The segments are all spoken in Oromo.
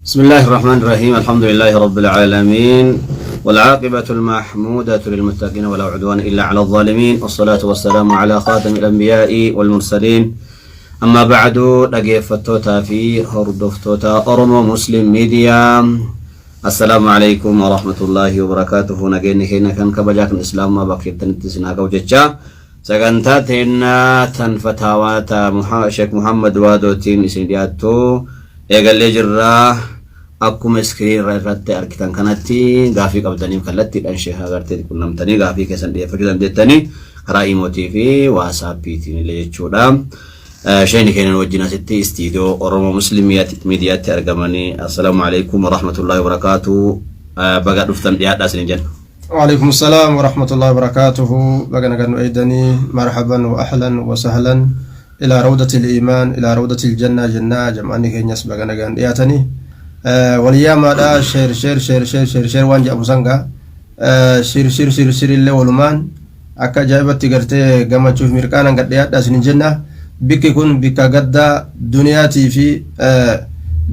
بسم الله الرحمن الرحيم الحمد لله رب العالمين والعاقبة المحمودة للمتقين ولا عدوان إلا على الظالمين والصلاة والسلام على خاتم الأنبياء والمرسلين أما بعد لقيفتوتا في هردفتوتا أرمو مسلم ميديا السلام عليكم ورحمة الله وبركاته نجيني هنا كان كبجاك الإسلام ما بقيت تنتسنا كوجتشا سجنتاتنا تنفتاواتا شيخ محمد وادوتين إسندياتو eegalee jirra akkuma iskiriin irratti argitan kanatti gaafii qabdaniif kallattii dhaan sheekh agartee qunnamtanii gaafii keessan dhiyeeffachuu dandeettanii karaa imootii fi waasaappiitiin illee jechuudha. Sheekni keenya wajjin asitti istiidiyoo Oromoo Muslim Miidiyaatti argamanii assalaamu alaykum wa rahmatullahi wa barakatuh baga dhuftan dhiyaadhaa isin jenna. وعليكم السلام ورحمة الله وبركاته بقنا قد نؤيدني مرحبا وأهلا وسهلا إلى روضة الإيمان إلى روضة الجنة جنة جمعني كينيس بقنا قد ياتني والياما لا شير شير شير شير شير شير وانجا أبو سنغا شير شير شير شير اللي ولمان أكا جايبت تقرتي قام تشوف ميركانا قد ياتا سن الجنة بك يكون بك قد دنياتي في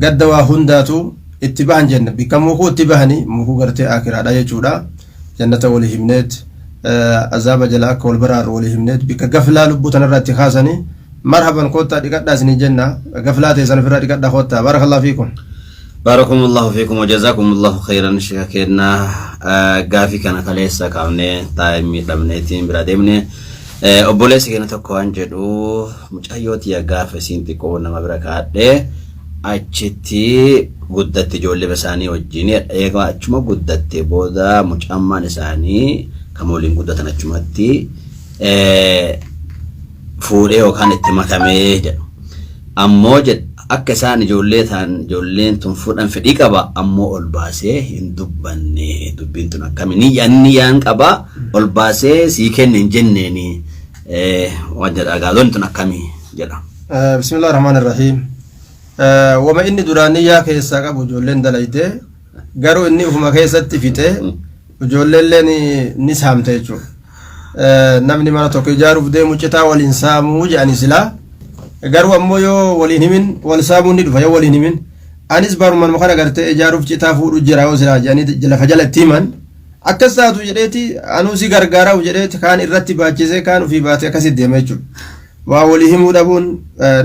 قد وهنداتو اتباعا جنة بك موكو اتباعني موكو قرتي آخر على يجودا جنة وليهمنت عذاب جلاك والبرار وليهمنت بك قفلا لبوتنا راتي خاصني مرحبا كوتا ديكدا سن الجنة قفلاتي سنفرا ديكدا خوتا بارك الله فيكم باركم الله فيكم وجزاكم الله خيرا شكرنا غافي كان كليسا كامني تايمي دمنيتين برادمني obboleessi keenya tokko waan jedhu mucayyooti ya gaafa siintiqoo nama bira kaadhe achitti guddatte ijoollee isaanii wajjin eega achuma guddatte booda mucammaan isaanii kamooliin guddatan achumatti fuudhee yookaan itti makamee jedhu ammoo akka isaan ijoolleen tun fuudhan fedhii qaba ammoo ol baasee hin dubbanne dubbiin tun akkamini yanni yaan qaba ol baasee sii kenne hin jenneeni waan jedha gaaloon tun akkamii jedha. Bismillah ar-Rahman ar-Rahim. Wama inni duraaniyyaa keessaa qabu ijoolleen dalayte garuu inni ufuma keessatti fixe ijoolleen ni saamte jechuudha. Namni mana tokko ijaaruuf deemu citaa waliin saamuu jedhani silaa garuu ammoo yoo waliin himin wal saamuun ni dhufa yoo waliin himin anis barumaan muka agartee ijaaruuf citaa fuudhu jira yoo silaa jedhanii lafa jalatti himan akkas taatu jedheeti anuu si gargaaraaf jedheeti kaan irratti baachisee kaan ofii baatee akkasitti deema jechuudha. Waa walii himuu dhabuun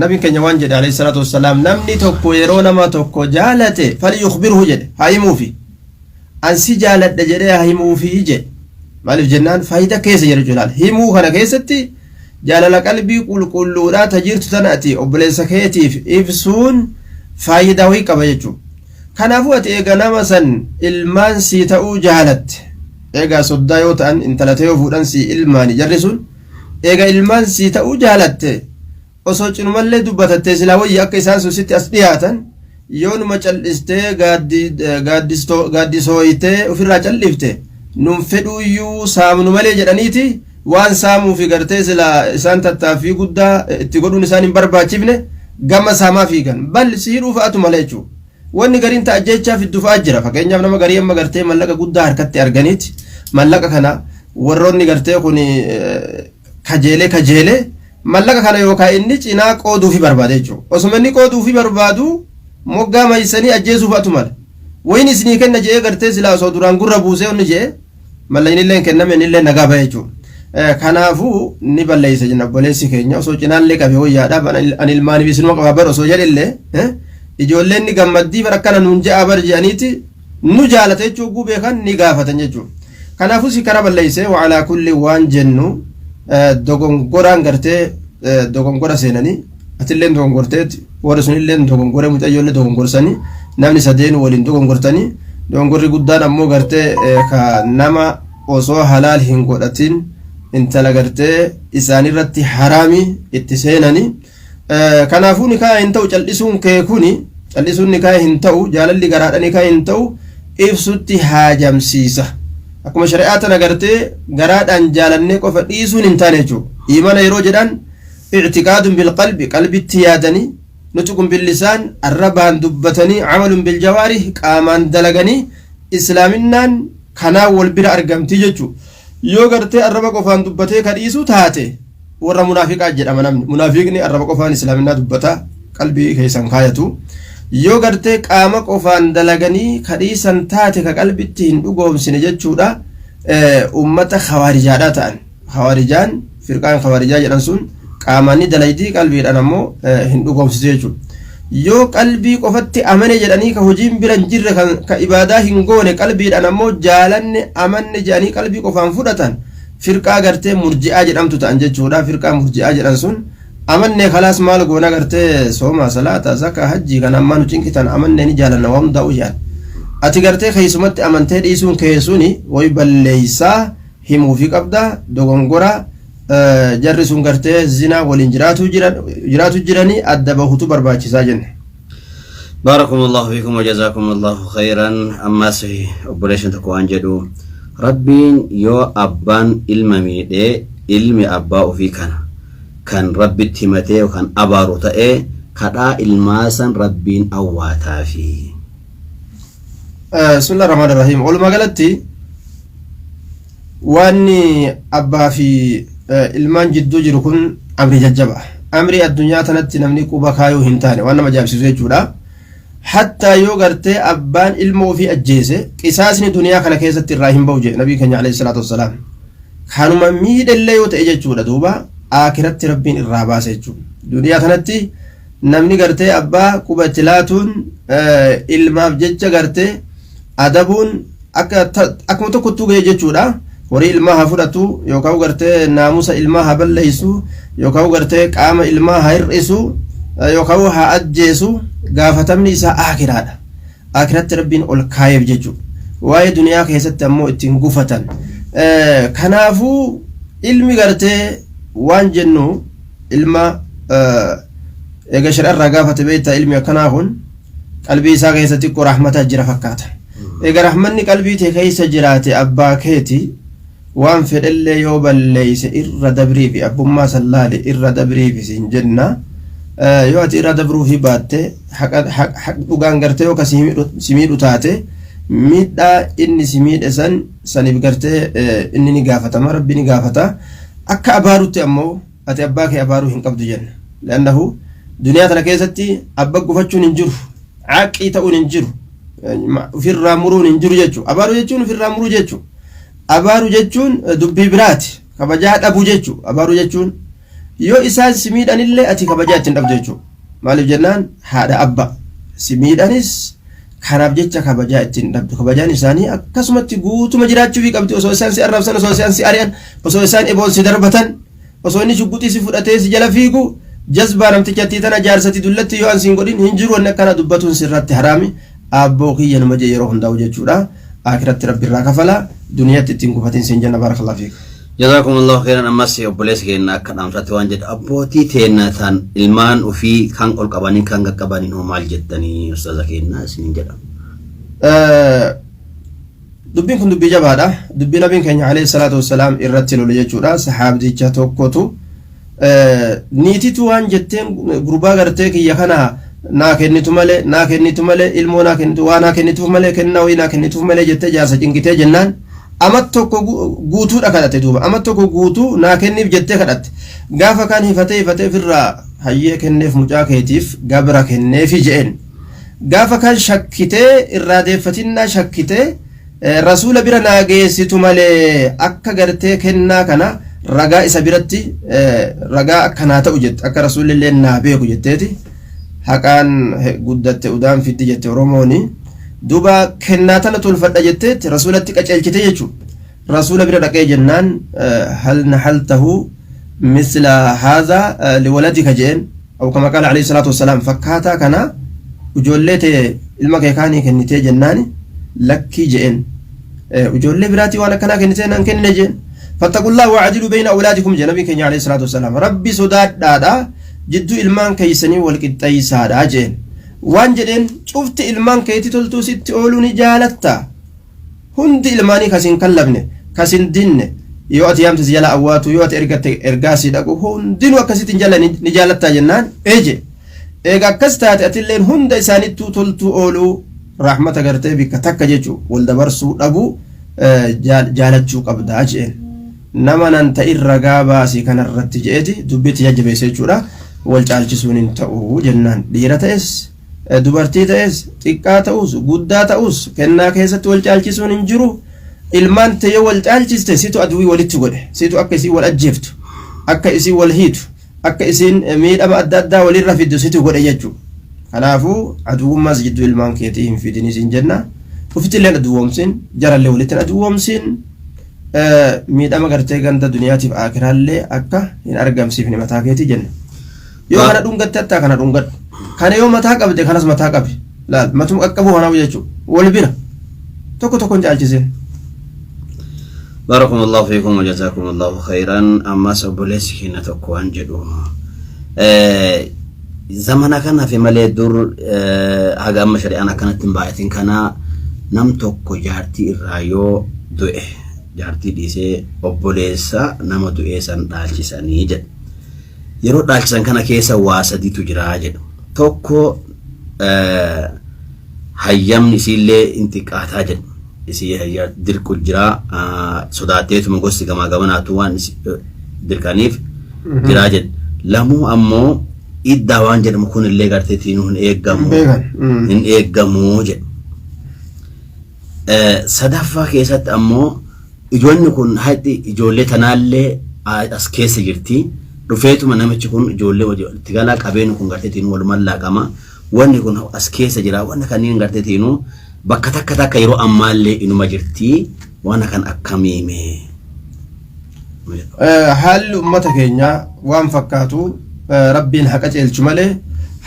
nabiin keenya waan jedhe alayhi salaatu wassalaam namni tokko yeroo nama tokko jaalate falyukhbirhu jedhe haa himuufi ansi jaaladha jedhee haa himuufi jedhe maaliif jennaan faayidaa keessa jedhu julaal himuu kana keessatti jaalala qalbii qulqulluudhaa tajirtu tanaati obboleessa keetiif ibsuun faayidaa wayii qaba jechuudha. Kanaafuu ati eega nama san ilmaan sii ta'uu jaalatte eegaa soddaa yoo ta'an intalatee yoo fuudhan sii ilmaani jarri sun eega ilmaan sii ta'uu jaalatte osoo cinumallee dubbatattee silaa wayii akka isaan sun sitti as dhiyaatan yoo numa cal'istee gaaddisooyitee ofirraa cal'ifte nun fedhuuyyuu saamnu malee jedhaniiti waan saamuu fi gartee silaa isaan tattaaffii guddaa itti godhuun isaan hin barbaachifne gama saamaa fiigan bal siidhuu fa'atu malee jechuudha. Wanni gariin ta'a jechaa fiddu fa'aa jira fakkeenyaaf nama garii amma gartee mallaqa guddaa harkatti arganiiti mallaqa kana warroonni gartee kun kajeelee mallaqa kana yookaan inni cinaa qooduufi barbaade jechuudha. Osuma inni qooduufi barbaadu moggaa maysanii ajjeesuu fa'atu mala wayini isinii kenna jedhee gartee silaa osoo duraan gurra buusee onni jedhee mallayni illee kenname inni illee nagaa bahe jechuudha. Kanaafuu ni balleessa jenna obboleessi keenya osoo cinaallee qabee wayyaadhaaf ani ilmaaniif isinuma qabaa bar osoo jedhillee ijoolleen ni gammaddii bar akkana nuun je'aa bar je'aniiti nu jaalate jechuu gubee kan ni gaafatan jechuudha. Kanaafuu si kara balleessee waalaa kulli waan jennu dogongoraan gartee dogongora seenanii atilleen dogongorteeti warri sunilleen dogongoree mucayyoollee dogongorsanii namni sadeenu waliin dogongortanii dogongorri guddaan ammoo gartee ka nama osoo halaal hin godhatin intala gartee isaanirratti haraami itti seenanii kanaafuu nikaa hin ta'u cal'isuun kee kuni cal'isuun nikaa hin ta'u jaalalli garaadha nikaa hin ta'u ibsutti haajamsiisa akkuma shari'aa tana gartee garaadhaan jaalannee qofa dhiisuun hin taane jechuudha. Iimana yeroo jedhan i'tiqaadun bilqalbi qalbitti yaadanii nutqun billisaan arrabaan dubbatanii camalun biljawaarih qaamaan dalaganii islaaminaan kanaan wal bira argamti jechuudha. Yoo gartee arraba qofaan dubbatee ka dhiisu taate warra munaafiqaa jedhama namni munaafiqni arraba qofaan islaaminaa dubbata qalbii keessan kaayatu yoo gartee qaama qofaan dalaganii kadhiisan taate ka qalbitti hin dhugoomsine jechuudha ummata khawarijaadhaa ta'an khawarijaan firqaan khawarijaa jedhan sun qaamani dalaydii qalbiidhaan ammoo hin dhugoomsisu jechuudha yoo qalbii qofatti amane jedhanii ka hojiin biran jirre ka ibaadaa hin goone qalbiidhaan ammoo jaalanne amanne jedhanii qalbii qofaan fudhatan firqaa gartee murji'aa jedhamtu ta'an jechuudha firqaa murji'aa jedhan sun amanne khalaas maal goona gartee sooma salaata zakka hajji kan amma nu cinqitan amanne ni jaalanna waan da'u jaan ati gartee keessumatti amantee dhiisuun keessuni way balleeysaa himuu fi qabda dogongora jarri sun gartee zina waliin jiraatu jiranii adda bahutu barbaachisaa jenne. Baarakumullahu fiikum wa jazakumullahu khayran. Ammas obboleeshin tokko waan jedhu rabbiin yoo abbaan ilma miidhee ilmi abbaa ofii kana kan rabbitti himatee yookaan abaaru ta'ee kadhaa ilmaasan rabbiin awwaataafi. Bismillaahi rahmaani rahiim. Walumaa galatti waan abbaa fi ilmaan jidduu jiru kun amri jajjaba. Amri addunyaa tanatti namni quba kaayuu hin taane waan nama ajaa'ibsiisu jechuudha. Hattaa yoo gartee abbaan ilma ofii ajjeese qisaasni duniyaa kana keessatti irraa hin ba'u jedhe nabii keenya alayhi salaatu wassalaam. Kanuma miidhallee yoo ta'e jechuudha duuba aakiratti rabbiin irraa baase jechuudha. Duniyaa tanatti namni gartee abbaa quba itti laatuun ilmaaf jecha gartee adabuun akkuma tokkottuu ga'e jechuudha. Horii ilmaa haa fudhatu yookaan gartee naamusa ilmaa haa balleessu yookaan gartee qaama ilmaa haa hir'isu yookaan haa ajjeesu gaafatamni isaa aakiraadha. Aakiratti rabbiin ol kaayeef jechuudha. Waa'ee duniyaa keessatti ammoo ittiin gufatan. Kanaafuu ilmi gartee waan jennu ilma eega shari'arraa gaafate beektaa ilmi akkanaa kun qalbii isaa keessatti xiqqoo rahmata jira fakkaata. Eega rahmanni qalbii tee keessa jiraate abbaa keeti waan fedhellee yoo balleeyse irra dabrii fi abbummaa sallaale irra dabrii fi siin jenna yoo ati irra dabruu fi baatte haqa dhugaan gartee yoo ka si miidhu taate miidhaa inni si miidhe saniif gartee inni ni gaafatama rabbi ni gaafata akka abaarutti ammoo ati abbaa kee abaaruu hin qabdu jenna leannahu duniyaa tana keessatti abba gufachuun hin jiru caaqii ta'uun hin jiru ofirraa muruun hin jiru jechuu abaaruu jechuun ofirraa muruu jechuu abaaru jechuun dubbii biraati kabajaa dhabuu jechuu abaaru jechuun yoo isaan si miidhanillee ati kabajaa ittiin dhabdu jechuu maaliif jennaan haadha abba si miidhanis kanaaf jecha kabajaa ittiin dhabdu kabajaan isaanii akkasumatti guutuma jiraachuu fi qabdi osoo isaan si arrabsan osoo isaan si ari'an osoo isaan eboon si darbatan osoo inni shugguxii si fudhatee si jala fiigu jazbaa namtichatti tana jaarsati dullatti yoo an siin godhin hin jiru wanni akkana dubbatuun sirratti haraami abboo kiyya nama jee yeroo hundaa'u jechuudha. Akhiratti rabbi irraa kafala duniyaatti ittiin gufatiin siin jenna barakallahu fiik. Jazakumullahu khairan. Ammas obboleessi keenya akka dhaamsatti waan jedhu abbootii teennatan ilmaan ofii kan ol qabanii kan qaqqabanii hoo maal jettanii ustaaza keenya isiniin jedha. Dubbiin kun dubbii jabaadha. Dubbii nabiin keenya alayhi salaatu wassalaam irratti lolu jechuudha. Sahaabdicha tokkotu niititu waan jetteen gurbaa gartee kiyya kana naa kennitu malee ilmoo naa kennitu waa naa kennituuf malee kennaa wayii naa kennituuf malee jettee jaarsa cingitee jennaan amat tokko guutuudha kadhate duuba amat tokko guutuu naa kenniif jettee kadhatte gaafa kaan hifatee ofirraa hayyee kenneef mucaa keetiif gabra kenneefi je'en gaafa kaan shakkitee irraa deeffatinnaa shakkitee rasuula bira naa geessitu malee akka gartee kennaa kana ragaa isa biratti ragaa akkanaa ta'u jette akka rasuulillee naa beeku jetteeti haqaan guddatte udaan fiddi jette oromooni duba kennaa tana tolfadha jetteetti rasuulatti qaceelchite jechuudha rasuula bira dhaqee jennaan hal nahaltahu misla haadha liwaladika jeen aw kama qaala alayhi salaatu wassalaam fakkaataa kana ijoollee ta'e ilma kee kaanii kennitee jennaani lakkii jeen ijoollee biraatii waan akkanaa kennitee naan kennine jeen fattaqullaaha wa'ajiluu bayna awlaadikum jee nabii keenya alayhi salaatu wassalaam rabbi sodaadhaadha jidduu ilmaan keeysanii wal qixxeeysaadha jeen waan jedheen cufti ilmaan keetii toltuu sitti ooluu ni jaalatta hundi ilmaanii kasin kallabne kasin dinne yoo ati yaamte si jala awwaatu yoo ati ergaa si dhaqu hundinuu akkasitti jala ni jaalatta jennaan eje eega akkas taate atilleen hunda isaanittuu toltuu ooluu rahmata gartee bikka takka jechuu wal dabarsuu dhabuu jaalachuu qabdaa jeen nama nan ta'in ragaa baasii kanarratti je'eti dubbitti jajjabeesse jechuudha wal caalchisuun hin ta'u jennaan dhiira ta'es dubartii ta'es xiqqaa ta'us guddaa ta'us kennaa keessatti wal caalchisuun hin jiru ilmaan ta'e wal caalchiste situ aduu walitti godhe situ akka isii wal ajjeeftu akka isii wal hiitu akka isiin miidhama adda addaa walirra fiddu situ godhe jechuudha kanaafu aduwummaas jidduu ilmaan keetii hin fidinis hin jenna ufiti illee aduwwomsin jarallee walitti aduwwomsin miidhama gartee ganda duniyaatiif akiraallee akka hin argamsiifne mataa keetii jenna yoo kana dhungatte hatta kana dhungadhu kana yoo mataa qabde kanas mataa qabi laal matum qaqqabu hanaaf jechuudha wal bira tokko tokkoon caalchisee بارك الله فيكم وجزاكم الله خيرا أما سبوليس هنا تكوان جدو زمانا كان في ملي دور هاga amma shari'aan akkanatti hin baay'atin kana nam tokko jaartii irraa yoo du'e jaartii dhiisee obboleessa nama du'e san dhaalchisanii jedhu yeroo dhaalchisan kana keessa waa sadiitu jira jedhu tokko hayyamni isiillee intiqaataa jedhu isii hayya dirqu jira sodaateetuma gosti gamaa gamanaatu waan dirqaniif jira jedhu lamuu ammoo iddaa waan jedhamu kun illee garteetiin hin eeggamu jedhu sadaffaa keessatti ammoo ijoolli kun haati ijoollee tanaallee as keessa jirti dhufeetuma namichi kun ijoollee itti galaa qabeenu kun garteetiin walumaan laaqama wanni kun as keessa jira wanni kanneen garteetiin bakka takka takka yeroo ammaallee inuma jirti waan kan akkamiime haalli ummata keenya waan fakkaatu rabbiin haqa ceelchu malee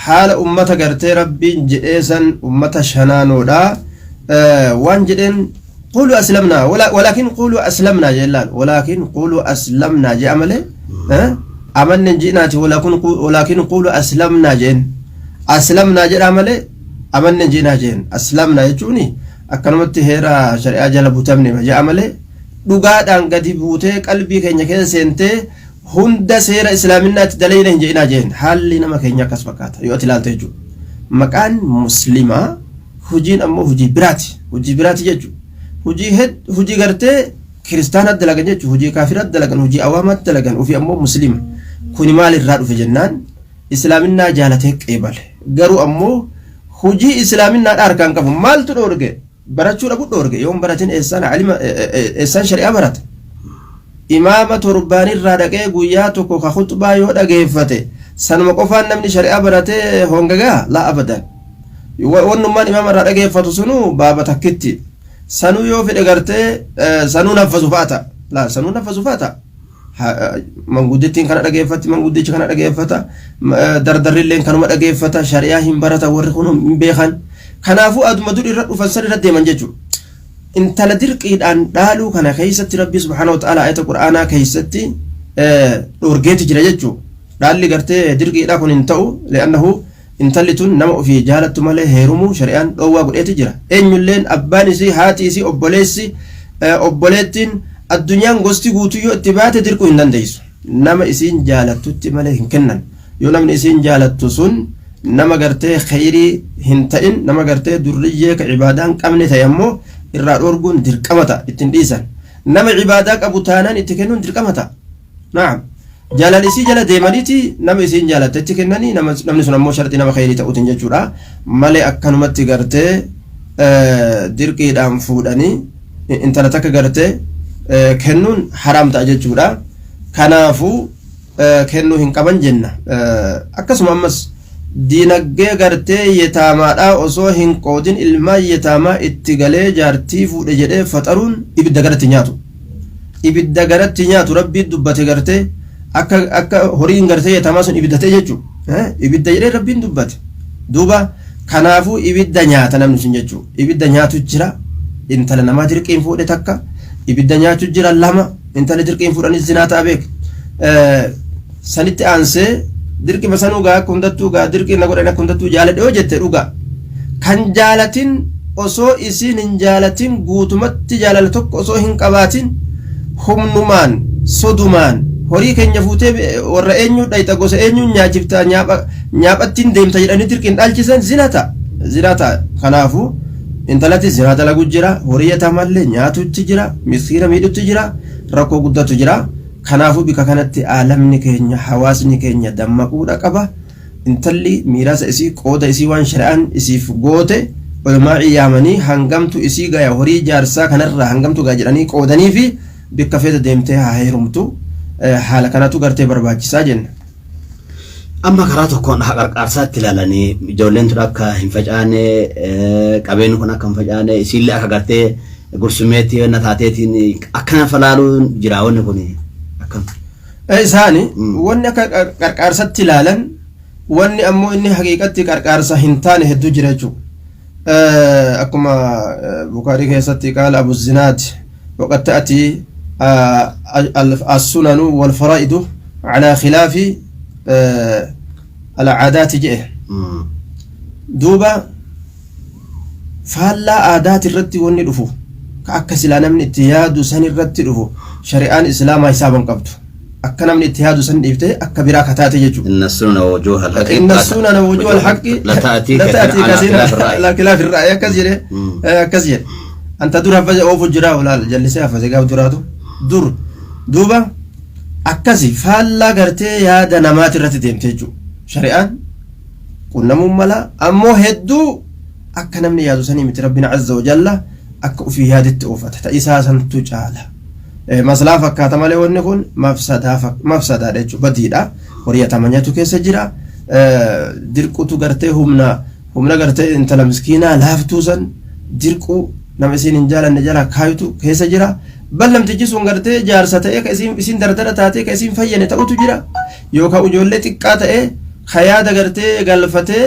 haala ummata gartee rabbiin jedheesan ummata shanaanoodha waan jedheen qulu aslamna walakin qulu aslamna jellal walakin qulu aslamna je amale amanne jinaati walakin qulu aslamna jen aslamna jedha amale amanne jina jen aslamna jechuuni akkanumatti heera shari'aa jala butamne je amale dhugaadhaan gadi buutee qalbii keenya keessa seentee hunda seera islaaminaatti dalayna hin jeenaa jeen haalli nama keenya akkas fakkaata yoo ati ilaalta jechuudha maqaan muslimaa hujiin ammoo hujii biraati jechuudha hujii gartee kiristaanatti dalagan jechuudha hujii kaafiratti dalagan hujii awaamatti dalagan ofii ammoo muslima kuni maal irraa dhufe jennaan islaaminaa jaalatee qeebale garuu ammoo hujii islaaminaa harkaan qabu maaltu dhoorge barachuu dhabu dhoorge yoon baratin eessaan shari'aa barata imaama torbaani irraa dhaqee guyyaa tokko ka khutbaa yoo dhageeffate sanuma qofaan namni shari'aa baratee hongagaa laa abadan wannummaan imaama irraa dhageeffatu sunu baaba takkitti sanuu yoo fedhe gartee sanuu naffasu fa'ata laa sanuu naffasu fa'ata manguddittiin kana dhageeffatti manguddichi kana dhageeffata dardarrilleen kanuma dhageeffata shari'aa hin barata warri kun hin beekan kanaafuu aduma dur irra dhufan san irra deeman jechuudha intala dirqiidhaan dhaaluu kana keessatti rabbi subhaanahu wa ta'ala ayata qur'aanaa keessatti dhorgeeti jira jechuudha dhaalli gartee dirqiidhaa kun hin ta'u le'annahu intalli tun nama ofii jaalattu malee heerumuu shari'aan dhoowwaa godheeti jira eenyulleen abbaan isii haati isii obboleessi obboleettiin addunyaan gosti guutuu yoo itti baate dirquu hin dandeessu nama isiin jaalattutti malee hin kennan yoo namni isiin jaalattu sun nama gartee khayrii hin ta'in nama gartee durriyyee ka cibaadaan qabne ta'e ammoo irraa dhorguun dirqamata ittiin dhiisan nama cibaadaa qabu taanaan itti kennuun dirqamata naam jaalalisii jala deemaniiti nama isiin jaalatte itti kennanii namni sun ammoo shartii nama khayrii ta'uutiin jechuudha malee akkanumatti gartee dirqiidhaan fuudhanii intala takka gartee kennuun haraam ta'a jechuudha kanaafuu kennuu hin qaban jenna akkasuma ammas diinagdee gartee yetaamaadhaa osoo hin qoodin ilmaan yetaamaa itti galee jaartii fuudhe jedhee faxaruun ibidda garatti nyaatu rabbii dubbate gartee akka horiin gartee yetaamaa sun ibiddatee jechuudha ibidda jedhee rabbiin dubbate duuba kanaafuu ibidda nyaata namni sun jechuudha ibidda nyaatu jira intala namaa dirqiin fuudhe takka ibidda nyaatu jira lama intala dirqiin fuudhanis zinaa ta'a beek sanitti aansee dirqima sanuu gaa akka hundattuu gaa dirqii na godhan akka hundattuu jaaladhe yoo jette dhugaa kan jaalatin osoo isiin hin jaalatin guutumatti jaalala tokko osoo hin qabaatin humnumaan sodumaan horii keenya fuutee warra eenyu dhayxa gosa eenyuun nyaachiftaa nyaaphattiin deemta jedhanii dirqiin dhaalchisan zinata kanaafuu intalatti zinaa dalagu jira horii yetaamallee nyaatutti jira miskiina miidhutti jira rakkoo guddatu jira kanaafuu bika kanatti aalamni keenya hawaasni keenya dammaquudha qaba intalli miiraasa isii qooda isii waan shari'aan isiif goote ulamaa'ii yaamanii hangamtu isii gaya horii jaarsaa kanarraa hangamtu gaa jedhanii qoodanii fi bikka feeta deemtee haa heerumtu haala kanatu gartee barbaachisaa jenna. Amma karaa tokkoon qarqaarsaatti ilaalanii ijoolleen tun akka hin facaane qabeenyi kun akka hin facaane isiillee akka gartee gursumeetti wanna taateetiin akkana falaaluun jira wanni kun akkam. Isaani wanni akka qarqaarsatti ilaalan wanni ammoo inni haqiiqatti qarqaarsa hin taane hedduu jira jechuudha. akkuma Bukaarii keessatti qaala Abu Zinaad وقد تأتي السنن والفرائض على خلاف العادات جئه دوبا فهلا عادات الرد والندفو كأكسلا نمن اتياد سن الرد دفو شريعان إسلام حسابا قبض أكنا من اتياد سن إفته أكبرا كتاتي يجو إن السنن ووجوه الحق إن السنن ووجوه الحق لا تأتي كثيرا على خلاف الرأي كثير أنت دور فجأة أو فجرا ولا جلسة فجأة دوراتو دور دوبا أكسي فهلا قرتي يا دنمات الرد ديمتجو شريعان قلنا مملا أمو هدو أكنا من يادو سني مت ربنا عز وجل أكو في هذه التوفة تحت إساسا تجعل مسلا فكاتا مالي ونكون مفسدا دجو بديدا وريا تمانياتو كيس جرا ديركو تو غرتي همنا غرتي انت مسكينة لافتوسن ديركو نمسين انجالا نجالا كايتو كيس جرا بل لم تجيسون غرتي جارسة كيسين دردرة تاتي كيسين فيني تاوتو جرا يوكا وجولي تكاتا خيادة غرتي غلفتي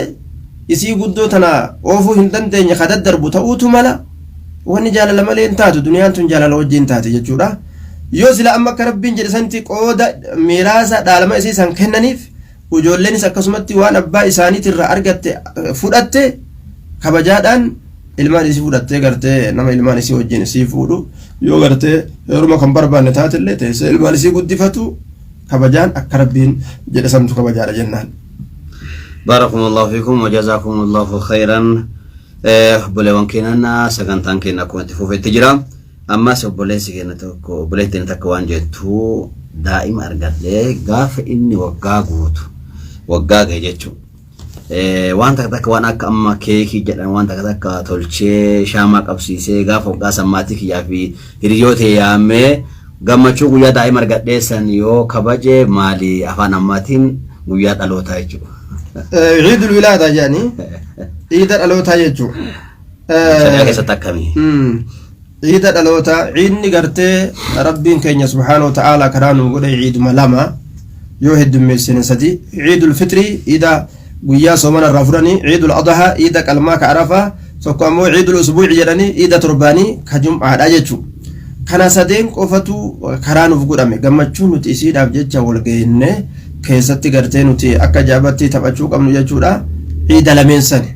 isii guddoo tana oofuu hin dandeenye kadad darbu ta'uutu mala wanni jaalala malee hin taatu duniyaan tun jaalala wajjin taate jechuudha yoo sila amma akka rabbiin jedhe santi qooda miiraasa dhaalama isii san kennaniif ijoolleenis akkasumatti waan abbaa isaaniitirraa argatte fudhatte kabajaadhaan ilmaan isii fudhattee gartee nama ilmaan isii wajjin isii fuudhu yoo gartee heeruma kan barbaanne taatillee teessee ilmaan isii guddifatu kabajaan akka rabbiin jedhe santu kabajaadha jennaan. باركم الله فيكم وجزاكم الله خيرا بولون كيننا سكنتان كينا كنت في التجرا اما سبولي سكينة تكو بوليتين تكوان جتو دائما ارغد لي غاف اني وقاغوت وقاغ جتو وان تكوان اك اما كيكي جدن وان تك تولشي شاما قبسيسي غاف وقا سماتيك يا في ريوتي يامي غمچو غيا دائما ارغد سن يو كباجي مالي افان اماتين غيا دلوتا يجو عيد الولادة يعني عيد الألوتا يجو عيد الألوتا عيد نقرتي ربين كينيا سبحانه وتعالى كرانو قد عيد ملاما يوهد من سنسدي عيد الفطري إذا قويا صومنا الرافراني عيد الأضحى إذا كلماك عرفة سوكامو عيد الأسبوع جراني إذا ترباني كجمعة يجو كان سدين قفتو كرانو فقود أمي قمتشو نتيسيد أبجيتشا والقينة keessatti gartee nuti akka jaabatti taphachuu qabnu jechuudha ciida lameen sani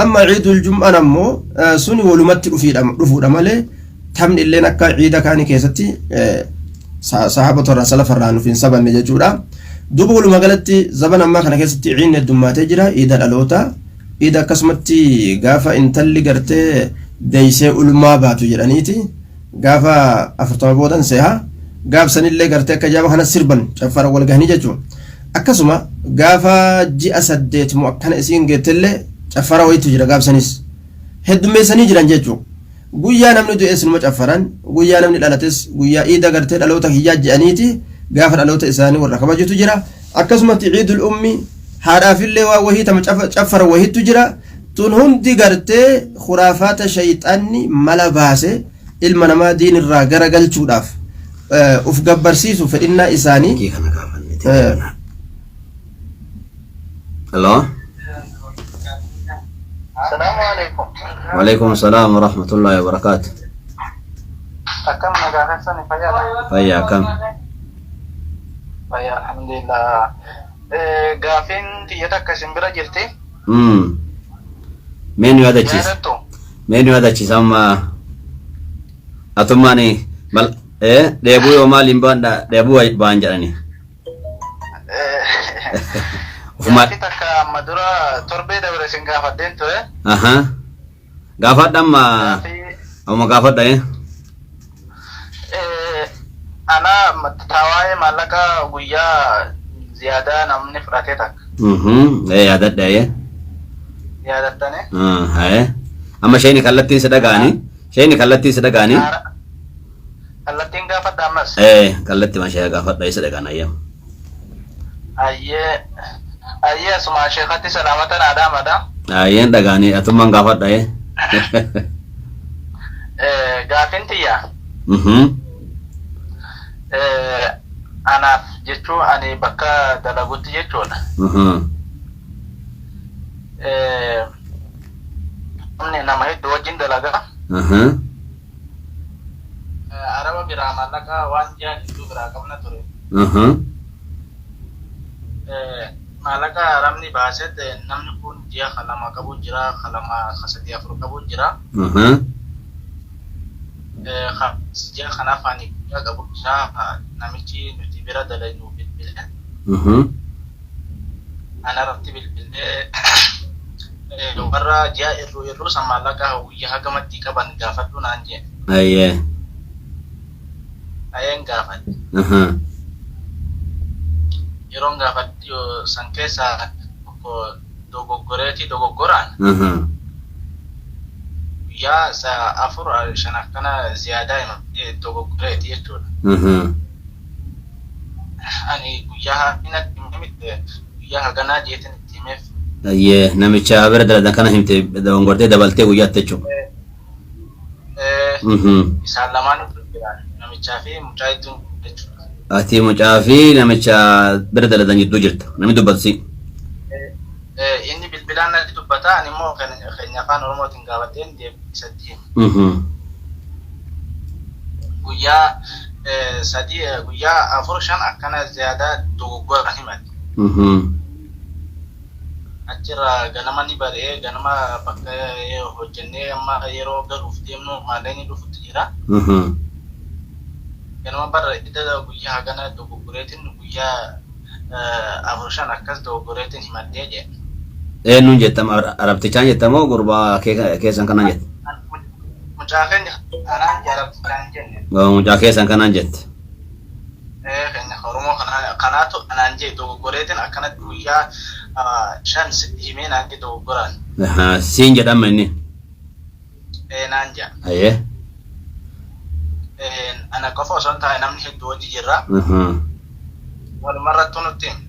amma ciidul jum'aan ammoo suni walumatti dhufuudha malee tamni illeen akka ciida kaanii keessatti sahaabota irraa salafarraa nuuf hin sabanne jechuudha duuba walumaa galatti zaman ammaa kana keessatti ciidni heddummaatee jira ciida dhaloota ciida akkasumatti gaafa intalli gartee deeysee ulmaa baatu jedhaniiti gaafa 40 boodan seeha gaafsanillee gartee akka jaaba kana sirban caffara wal gahanii jechuudha akkasuma gaafa ji'a 8 mu akkana isiin geettellee caffara wayitu jira gaafsanis heddummeessanii jiran jechuudha guyyaa namni du'ees numa caffaran guyyaa namni dhalates guyyaa iida gartee dhaloota hiyyaa je'aniiti gaafa dhaloota isaanii warra kabajutu jira akkasumatti ciidul ummi haadhaafillee waa wahii tama caffara wahiitu jira tun hundi gartee khuraafaata shayxaanni mala baase ilma namaa diinirraa garagalchuudhaaf uf gabbarsiisu fedhinnaa isaanii Hello. Assalamualaikum. Waalaikumsalam warahmatullahi wabarakatuh. Akam nagahasa ni Fayal. Faya kam. Faya alhamdulillah. Gafin tiyata kasimbira jirti. Menu ada cheese. Menu ada cheese sama atumani mal debu yo malim banda debu banja ni. Kita ke Madura torbe da beresin gafat dento Aha. Gafat damma. Ama gafat dah Ana tawaye malaka guya ziyada namni frate tak. yaadadha yaadattane amma shayni kallattiin si dhagaani kallattiin gaafadha ammas kallatti mashaya gaafadha isa dhagaan ayyam ayyee asuma sheekatti salaamatan aadaamada ayyeen dhagaanii atumman gaafadha gaafintiyya anaaf jechuu ani bakka dalagutti jechuudha namni nama hedduu wajjin dalagaa araba biraa mallaqa waan ji'a hedduu biraa qabna ture mallaqa arabni baasete namni kun ji'a kalama qabu jira kalama sadii afur qabu jira ji'a kanaaf ani qabu jira namichi nuti bira dalagu bilbilee anarratti bilbilee warra ji'a irruu san mallaqa guyyaa hagamatti qaban gaafadhu naan jee ayen gaafadhe yeroon gaafadhe san keessa dogoggoraan guyyaa afur shan akkana ziyaadaa dogoggoreeti jechuudha ani guyyaa guyyaa haganaa jeetin itti himeef namicha bira daladan kana himte dogongortee dabaltee guyyaatti jechuudha isaan lamaan namichaa fi mucaa hedduu jechuudha. Ati mucaa fi namicha bira daladan jidduu jirta namni dubbatsi. Inni bilbilaan natti dubbata ani immoo keenya afaan oromootiin gaafadheen deebisatti hima. Guyyaa guyyaa afur shan akkana ziyaadaa dogoggora himatti. Achirra ganama ni bari'ee ganama bakka hojjennee amma yeroo galuuf deemnu maalanii dhufutti jira. Ganama barra idda guyyaa hagana dogoggoreetiin guyyaa afur shan akkas dogoggoreetiin himadhee jee. Nuun jettama arabtichaan jettamoo gurbaa keessan kanaan jette? Mucaa keenya kanaan arabtichaan jenne. Mucaa keessan kanaan jette? Keenya Oromoo kanaatu kanaan jee dogoggoreetiin akkanatti guyyaa shan himee naan jee dogoggoraan. Siin jedhama inni? Naan jaa. Ayyee. Ana qofa osoo hin taane namni hedduu hojii jirra. Walumarrattuu nutti hima.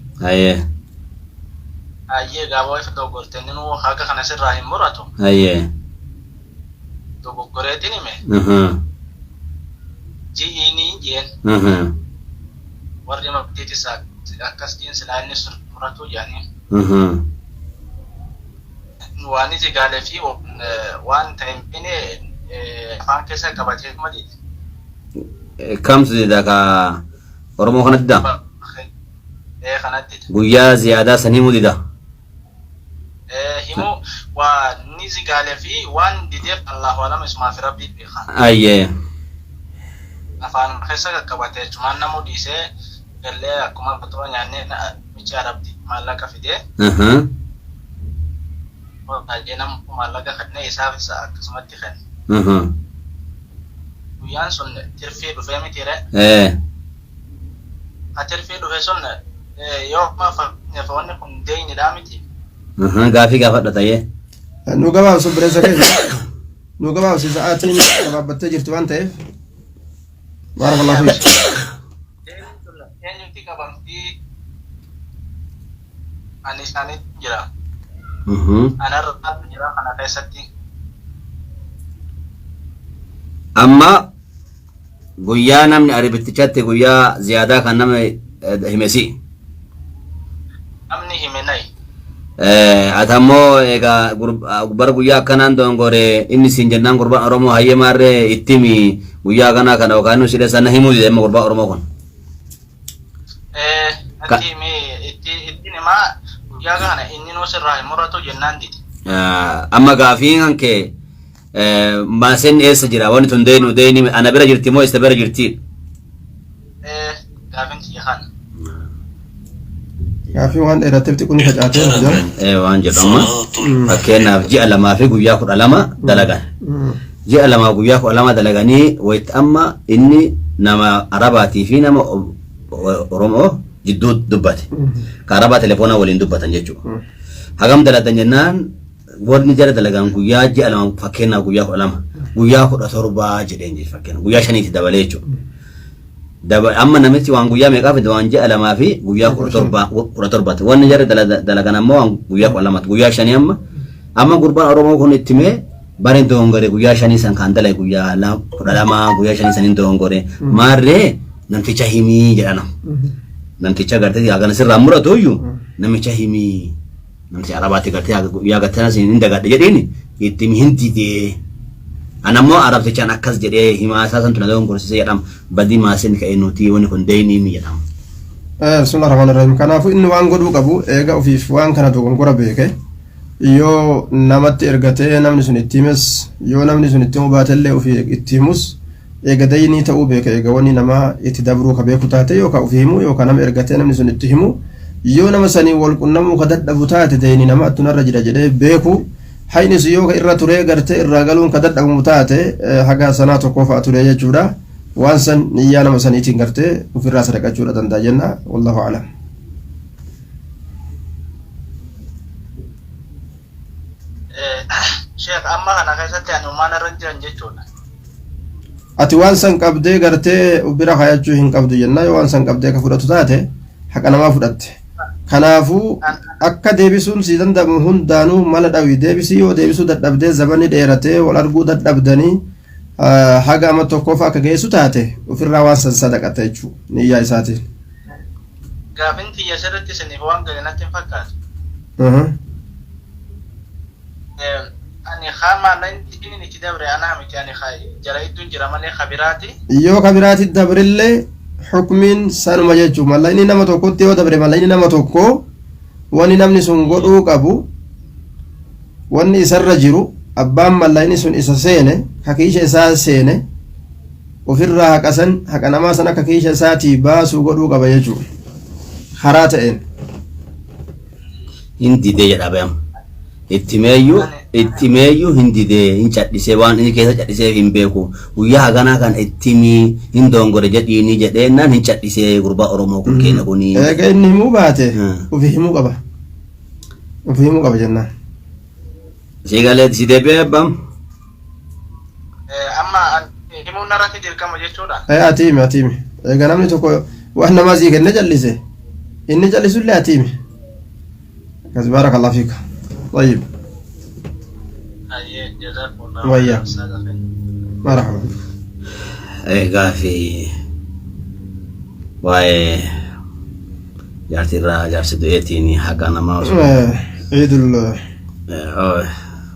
Ayyee gaafa ifa dogoggorteen nuu haga kana sirraa hin muratu. Dogoggoreetiin hime. Ji'iinii jeen. Warri mabdiitis akkas jiin silaa inni sun muratu jedhanii. Waan iji gaalee fi waan ta'e hin afaan keessa qabatee madiiti. Kamtu dida ka Oromoo kanatti dida? Kanatti. Guyyaa ziyaadaa san himuu dida? Himuu waa ni zigaalee fi waan dideef Allahu alama isumaa fi rabbii beekan. Ayyee. Afaan keessa qabatee cumaan namuu dhiisee gallee akkuma batoora nyaannee michi arabdi maallaqa fidee. Baay'ee namu maallaqa kanneen isaafis akkasumatti kenna. Guyyaan sun tirfii dhufee mitiire. Tirfii dhufee sun yoo wanni kun deeyinidhaa miti. Gaafii gaafadha ta'ee. Nu gabaabsu bireessa keessa. Nu gabaabsi sa'aatiin gabaabbattee jirti waan ta'eef. Barakallahu fiik. Eenyutti qabamtii ani isaaniitti jira. Anarra jira kana keessatti. Amma guyyaa namni arabtichatti guyyaa ziyaadaa kan nama himesi. Namni hime nayi. Atammoo egaa bara guyyaa akkanaan dogongore inni siin jennaan gurbaan Oromoo hayyee maarree ittimi guyyaa kanaa kana yookaan nu sidhe sana himuu didemma gurbaan Oromoo kun. Ittiin himaa guyyaa kana inni nuu sirraa hin muratu jennaan diti. Amma gaafiin hankee maasen eessa jira wanti tun deeni ana bira jirti moo isa bira jirti? Gaafin tiyya kana. Gaafii waan dheeratteef xiqqoon facaatee jira. Waan jedhama. Fakkeenyaaf ji'a lamaa fi guyyaa 12 dalagan. Ji'a lamaa guyyaa 12 dalaganii wayitti amma inni nama Arabaatii fi nama Oromoo jidduu dubbate kaarabaa telefoonaa waliin dubbatan jechuudha hagam dalatan jennaan warni jara dalagaan guyyaa ji'a lama fakkeenyaaf guyyaa 12 guyyaa 17 jedheen jechuudha fakkeenyaaf guyyaa 5 dabalee jechuudha amma namichi waan guyyaa meeqaaf waan ji'a lamaa fi guyyaa 17 wanni jara dalagaan ammoo waan guyyaa 12 guyyaa 5 amma gurbaan Oromoo kun ittimee barin dongore guyyaa 5 san kan dalay guyyaa 12 guyyaa 5 sanin dongore maarree namticha himii jedhana namticha gartee yaagan sirraa muratoyyu namicha himii namticha arabaatti gartee yaa gartee sin dagadde jedheeni ittimi hindide anammoo arabtichaan akkas jedhee himaa isaasan tuna dongorsiise jedham badii maasin ka'ee nuti wani kun deeyni mi jedham bismillahir rahmanir rahim kanaafu inni waan godhuu qabu eega ofiif waan kana dogongora beeke yoo namatti ergatee namni sun itti himes yoo namni sun itti mubaatellee ofii itti himus eega dayinii ta'uu beeka eega wanni nama itti dabruu ka beeku taate yookaan ofii himu yookaan nama ergatee namni sun itti himu yoo nama sanii wal qunnamuu ka dadhabu taate dayinii nama attunarra jira jedhee beeku haynis yoo ka irra turee gartee irraa galuun ka dadhabu taate haga sanaa tokkoo fa'a turee jechuudha waan san niyyaa nama saniitiin gartee ofirraa sadaqachuudha danda'a jenna wallahu a'lam. Sheekh amma kana keessatti ani umaan irra jiran jechuudha. Ati waan san qabdee gartee bira hayachuu hin qabdu jenna yoo waan san qabdee ka fudhatu taate haqa namaa fudhatte kanaafuu akka deebisuun si danda'amu hundaanuu mala dhawi deebisii yoo deebisuu dadhabdee zabanni dheeratee wal arguu dadhabdanii haga amma tokkoof akka geessu taate ofirraa waan san sadaqatta jechuu niyyaa isaatiin. Gaafin tiyya sirriitti isiniif waan gadi natti hin fakkaatu. Ani khama lantiin itti dabre anaa miti ani jara idduun jira malee khabiraati. Yoo khabiraati dabrillee hukmiin sanuma jechuun malla inni nama tokkotti yoo dabre malla inni nama tokko wanni namni sun godhuu qabu wanni isarra jiru abbaan malla inni sun isa seene hakiisha isaa seene ofirraa haqasan haqa namaa san akka kiisha isaatii baasuu godhuu qaba jechuudha haraa ta'een. Hindi dee jedha bayam. Ittimeeyyu hindidee hin cadhisee waan inni keessa cadhisee hin beeku guyyaa haganaa kan ittimii hin dongore jedhiini jedheennaan hin cadhisee gurbaa Oromoo kun keenya kuni. Eega inni himuu baate ofii himuu qaba jennaan. Siigalee si deebi'ee abbam. Amma himuun narratti dirqama jechuudha. Atiimi eega namni tokko waan namaa sii kenne callise inni callisullee atiimi. Kas baarakallahu fiika. طيب جزاكم الله وياك مرحبا قافي واي جارتي را جارسي دويتيني حقا انا ما عيد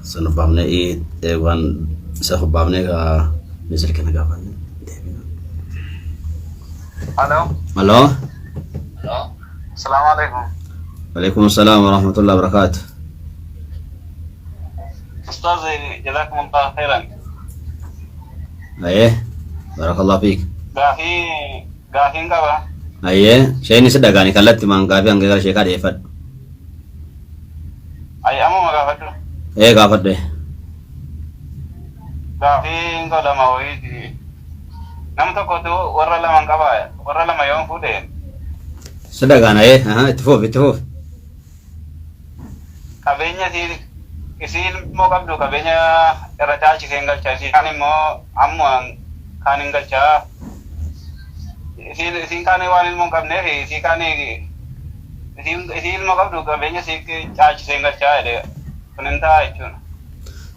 سنبامنا عيد وان سخبامنا مثل كنا قافا الو السلام عليكم. وعليكم السلام ورحمة الله وبركاته. أستاذ جزاكم الله خيرا. أيه بارك الله فيك. قافين قبا. أيه شيء نسد أغاني كلت من قافي أنك قال شيء كاد يفد. أي أمو ما قافت. إيه قافت ده. قافين قال ما هو يجي. نم تكوتو ورا لما قبا ورا لما يوم فودين. صدق إيه اتفوف. Kabenya sih isin mau kabdu kabenya era caci senggal caci kani mau amuang kani ngaca isin kani wani mau kabne isin kani isin mau kabdu kabenya sih caci senggal caci deh penentah itu.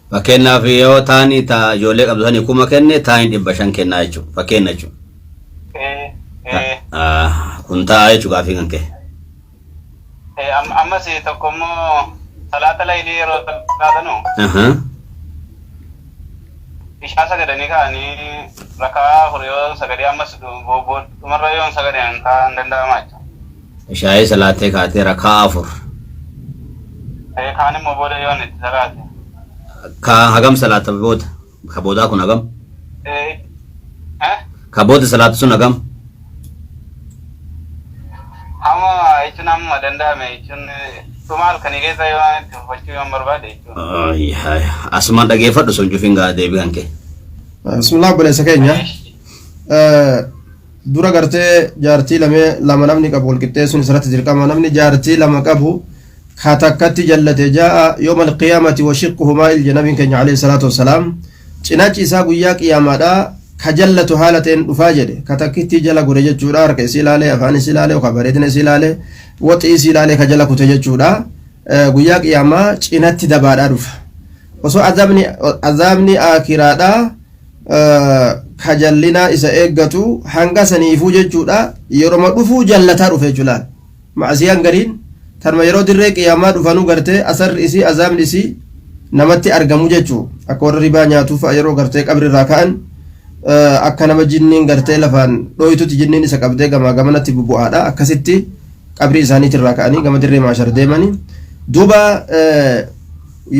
Fakkeenyaaf yoo taani taa ijoollee qabdanii kuma kenne taa'in 500 kennaa jechuudha fakkeenya jechuudha. Kun taa'aa jechuudha gaafii kan ka'e. Amma si tokko immoo salaata layilii yeroo salaatanu ishaa sagadanii ka'anii rakaa yoo sagadee ammas dhumarra yoo sagadeen kan danda'amaa jechuudha. Ishaayii salaattee kaatee rakaa 4. Kaan immoo booda yoo itti salaate. Ka hagam salaata booda ka boodaa kun hagam? Ka booda salaatu sun hagam? Amma jechuun amma danda'ame jechuun tumaal kan keessa yoo itti uffachuu yoo barbaade jechuudha. Asumaan dhageeffadhu sun jufiin gaa deebii kan kee. Bismillah obboleessa keenya dura gartee jaartii lama namni qabu walqixxeessuun isirratti dirqama namni jaartii lama qabu ka takkatti jallate jaa'a yooma alqiyaamati wa shiqquhumaa ilje nabiin keenya alayhi salaatu wassalaam cinaachi isaa guyyaa qiyaamaadha ka jallatu haala ta'een dhufaa jedhe ka takkitti jala gure jechuudha harka isii ilaalee afaan isii ilaalee yookaan bareedina isii ilaalee waxii isii ilaalee ka jala kute jechuudha guyyaa qiyaamaa cinatti dabaadhaa dhufa osoo azaabni akiraadha kajallina isa eeggatu hanga saniifuu jechuudha yeroo dhufuu jallataa dhufe jechuudha maasiyaan gariin tarma yeroo dirree qiyaamaa dhufanuu gartee asarri isii azaabni isii namatti argamu jechuu akka warra ribaa nyaatuuf yeroo gartee qabrirraa ka'an akka nama jinniin gartee lafaan dhoytutti jinniin isa qabdee gamaa gamanatti bubu'aadha akkasitti qabri isaaniitirraa ka'anii gama dirree maashar deemanii duuba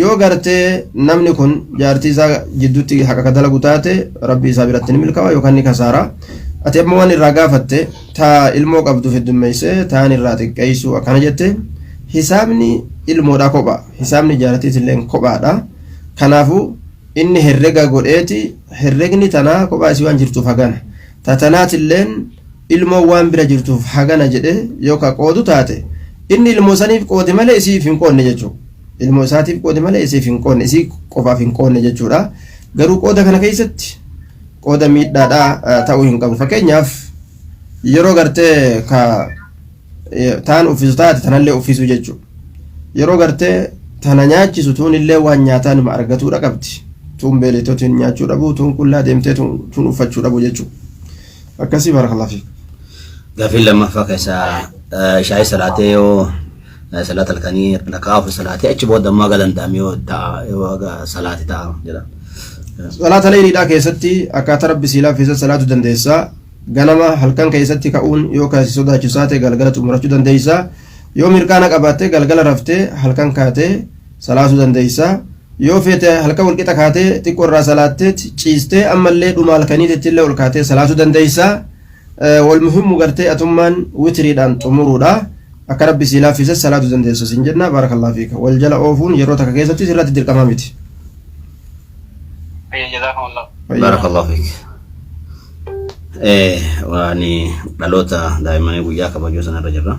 yoo gartee namni kun jaartii isaa jidduutti haqa ka dalagu taate rabbii isaa biratti ni milkaa'aa yookaan ni kasaara ati amma waan irraa gaafatte taa ilmoo qabdu heddummeessee taan irraa xiqqeessu akkana jette hisaabni ilmoodha kopha hisaabni jaartiis illee kophaadha kanaafu inni herrega godheeti herregni tanaa kophaa isii waan jirtuuf hagana tatanaat illeen ilmoo waan bira jirtuuf hagana jedhe yookaan qoodu taate inni ilmoo saniif qoode malee isiif hin qoonne jechuudha ilmoo isaatiif qoode malee isiif hin qoonne isii qofaaf hin qoonne jechuudha garuu qooda kana keessatti qooda miidhaadhaa ta'uu hin qabu fakkeenyaaf yeroo gartee ka taan uffisu taate tanallee uffisu jechuudha yeroo gartee tana nyaachisu tuun illee waan nyaataa nima argatuudha qabdi tuun beeletotiin nyaachuu dhabu tuun qullaa deemtee tuun uffachuu dhabu jechuudha akkasii barakallahu fiik gaafii lammaffaa keessaa shaayii salaatee yoo salaat halkanii raka'aa salaatee achi booda ammaa galantaam yoo salaati ta'a jedha salaata leeyliidhaa keessatti akkaataa rabbi siilaa keessatti salaatu dandeessa ganama halkan keessatti ka'uun yoo kaasi sodaachisaa ta'e galgala xumurachuu dandeessa yoo mirqaana qabaattee galgala raftee halkan kaatee salaatu dandeessa yoo feete halkan walqixa kaatee xiqqoo irraa salaattee ciistee ammallee dhuma halkaniitti illee ol kaatee salaatu dandeessa wal muhimmu gartee atummaan witiriidhaan xumuruudha akka rabbi siilaa keessatti salaatu dandeessa sin jenna barakallahu fiika wal jala oofuun yeroo takka keessatti sirratti dirqama miti barakallahu fiik waani dhaloota daa'imanii guyyaa kabajuu sanarra jirra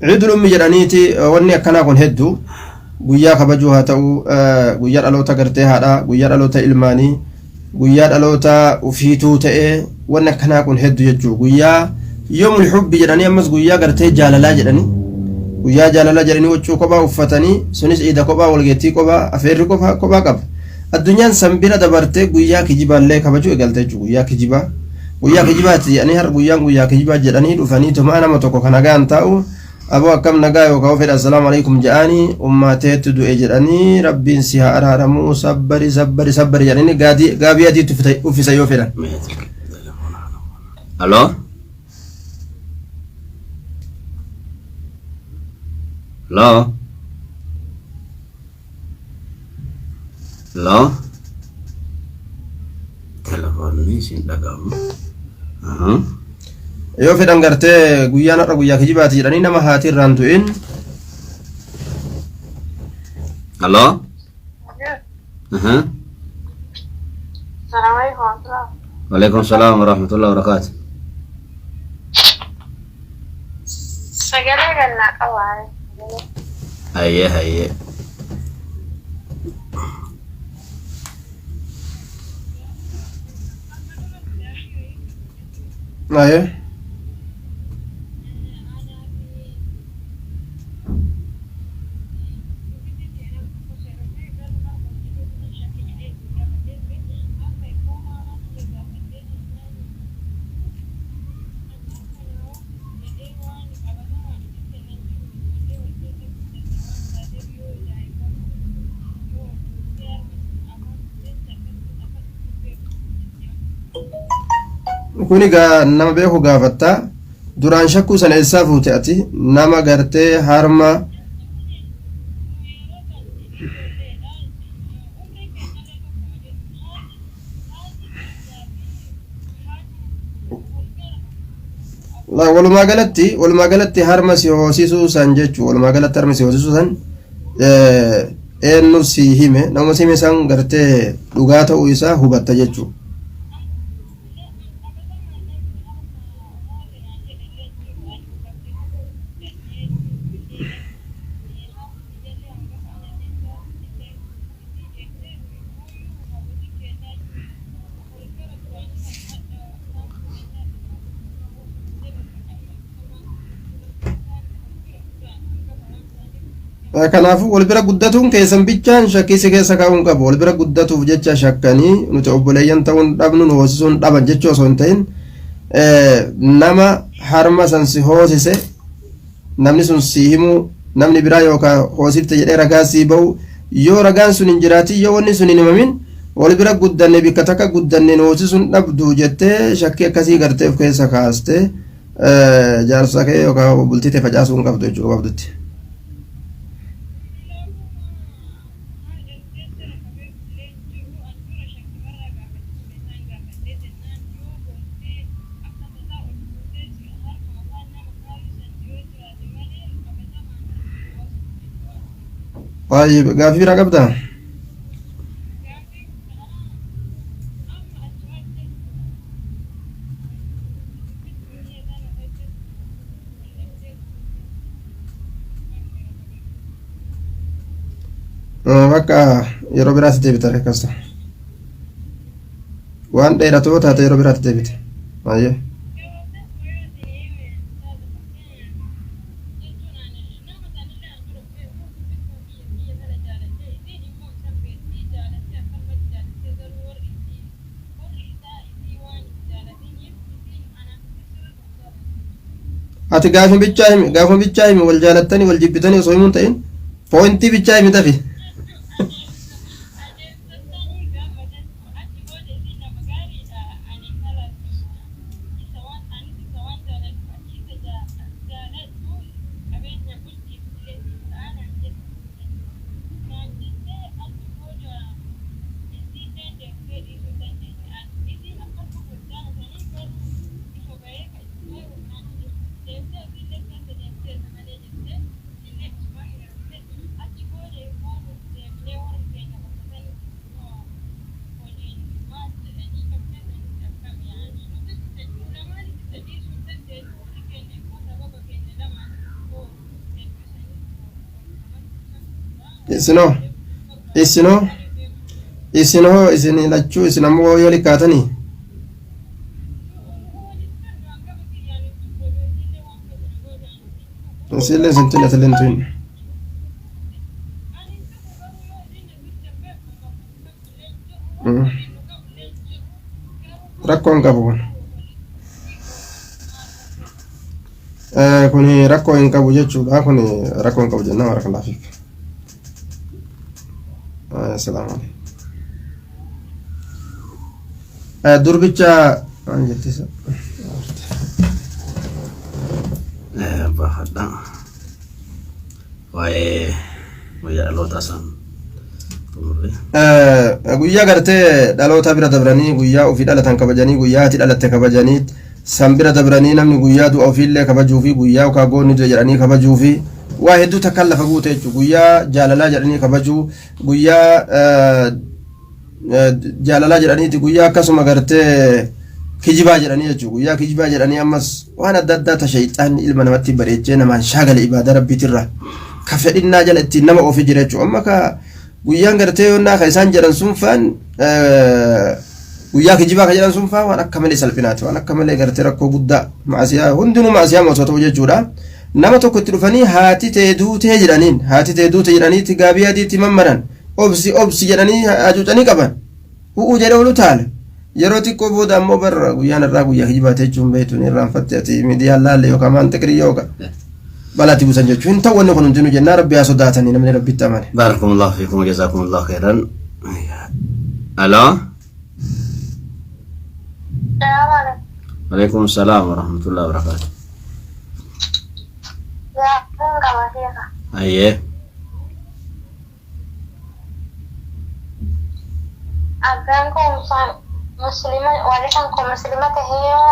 ciidul ummi jedhaniiti wanni akkanaa kun hedduu guyyaa kabajuu haa ta'u guyyaa dhaloota gartee haadha guyyaa dhaloota ilmaanii guyyaa dhaloota ufiituu ta'ee wanni akkanaa kun hedduu jechuu guyyaa yoomul hubbi jedhanii ammas guyyaa gartee jaalalaa jedhanii guyyaa jaalalaa jedhanii huccuu kophaa uffatanii sunis iida kophaa walgeettii kophaa afeerri kophaa qaba addunyaan sanbira dabartee guyyaa kijibaallee kabajuu eegalte jechuudha guyyaa kijibaati jedhanii har guyyaa kijibaa jedhanii dhufanii tumaa nama tokko kan nagaan taa'u aboo akkam nagaa yookaan fedha assalaamu alaykum jedhanii ummaateetti du'e jedhanii rabbiin si haa araaramu sabbari jedhanii gaabii adiitti uffisa yoo fedhan. Aloo? Hello? Hello? Telefoonni isin dhagahamu. Yoo fedhan gartee guyyaan har'a guyyaa kijibaati jedhanii nama haati irraan tu'in. Hello? Waalaikum salam warahmatullahi wabarakatuh. Sagalee gannaa qabaa. Hayyee. Kuni nama beeku gaafatta duraan shakkuu sana eessaa fuute ati nama gartee harma walumaa galatti harma si hoosisuu san jechuu walumaa galatti harma si hoosisuu san eenyu si hime nama si hime san gartee dhugaa ta'uu isaa hubatta jechuu Kanaafuu wal bira guddatuun keessan bichaan shakkii keessa kaa'uun qabu. Wal bira guddatuuf jecha shakkanii nuti obboleeyyan ta'uun dhabnu nu hoosisuun dhaban jechuu osoo hin ta'in nama harma san si hoosise namni sun si himu namni biraa yookaan hoosifte jedhee ragaa sii bahu yoo ragaan sun hin jiraatin yoo wanni sun hin himamin wal bira guddanne bikka takka guddanne nu hoosisuun dhabdu jettee shakkii akkasii gartee of keessa kaastee jaarsa kee yookaan bultii ta'e facaasuu hin qabdu jechuudha qabdutti. طيب قافي رقبتها bakka yeroo biraatti deebita rekkasta waan dheeratoo taate yeroo biraatti deebite baay'ee ati gaafuma bichaa himi wal jaalattanii wal jibbitanii osoo himuun ta'in poointii bichaa himi tafi isinoo isin lachuu isin ammoo yoo likkaatanii isinlee isintuun atilentuun rakkoon qabu kun rakkoo hin qabu jechuudha kun rakkoo hin qabu jennaan barakalaafiik السلام عليكم دربيتشا انجلتيسا bahada wae waya lotasan guyyaa gartee dhaloota bira dabranii guyyaa ofii dhalatan kabajanii guyyaa ati dhalatte kabajanii san bira dabranii namni guyyaa du'a ofiillee kabajuu fi guyyaa ukaa goonni jedhanii kabajuu fi waa hedduu takkaan lafa guute jechuudha guyyaa jaalalaa jedhanii kabajuu guyyaa jaalalaa jedhaniiti guyyaa akkasuma gartee kijibaa jedhanii jechuudha guyyaa kijibaa jedhanii ammas waan adda addaa ta shayxaan ilma namatti bareechee namaan shaagala ibaada rabbiitirra ka fedhinnaa jala ittiin nama ofii jira jechuudha amma ka guyyaan gartee yoonnaa ka isaan jedhan sun faan guyyaa kijibaa ka jedhan sun faan waan akka malee salphinaati waan akka malee gartee rakkoo guddaa maasiyaa hundinuu maasiyaa mootota ta'u jechuudha. nama tokko itti dhufanii haati ta'e duutee jedhaniin haati ta'e duute jedhaniitti gaabii adiitti mammaran obsi jedhanii hacuucanii qaban u'uu jedhe olu taale yeroo xiqqoo booda ammoo barra guyyaan irraa guyyaa kijibaate jechuun beektuun irraanfatte ati miidiyaan laalle yookaan maan xiqirii yookaan balaatti buusan jechuun hin ta'u wanni kun hundinuu jennaa rabbi haa sodaatanii namni rabbitti amane. Baarakumullahu fiikum wa jazaakumullahu khairan. Aloo. Waalaikum salaam wa rahmatullahi wa barakatuh. Aye. Agan ko Muslim wala kan ko Muslimat tahiyo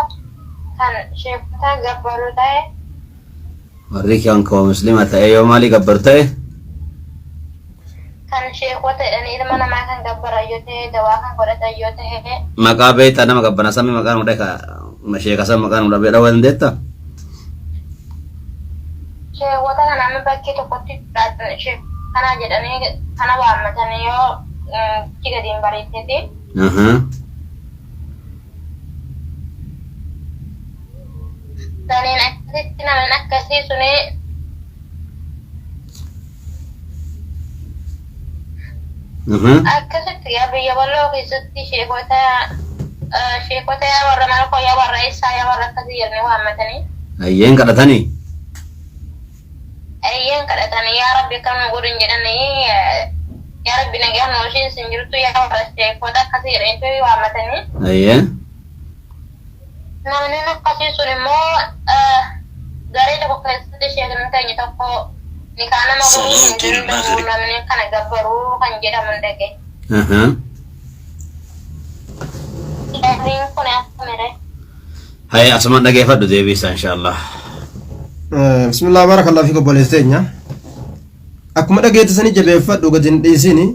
kan syekta gabbaru tae. Warri kan ko Muslimat tahiyo mali gabbar tae. Kan syekta dan ilma nama kan gabbar ayo tae dawa kan ko ta ayo tae. Maka beta nama gabbana sami maka muda ka masyeka sama maka muda beda wan deta. Syekta kan nama bakki to kotti datang syek kana jedani kana wa matane yo jika diimbari tete. Dan ini naman kasi suni akkasitti yaa biyya bal'oo keessatti sheekota yaa warra mana koo yaa warra eessaa yaa warra akkasii jedhanii waammatanii. Ayyeen kadhatanii. Ayyeen kadhatanii yaa rabbi akkam nu godhin jedhanii yaa rabbi nagaan nu ishiin sin jirtu yaa warra sheekota akkasii jedhanii waammatanii. Ayyee. Namni akkasii sun immoo garee tokko keessatti sheekni keenya tokko ni kaan nama godhuu namni kana gabbaruu kan jedhaman dhage. Hai asuma dhaggeeffadhu deebisa inshallah. Bismillah barakallahu fiikum boleesteenya. Akkuma dhageessanii jabeeffadhu gadi hin dhiisini.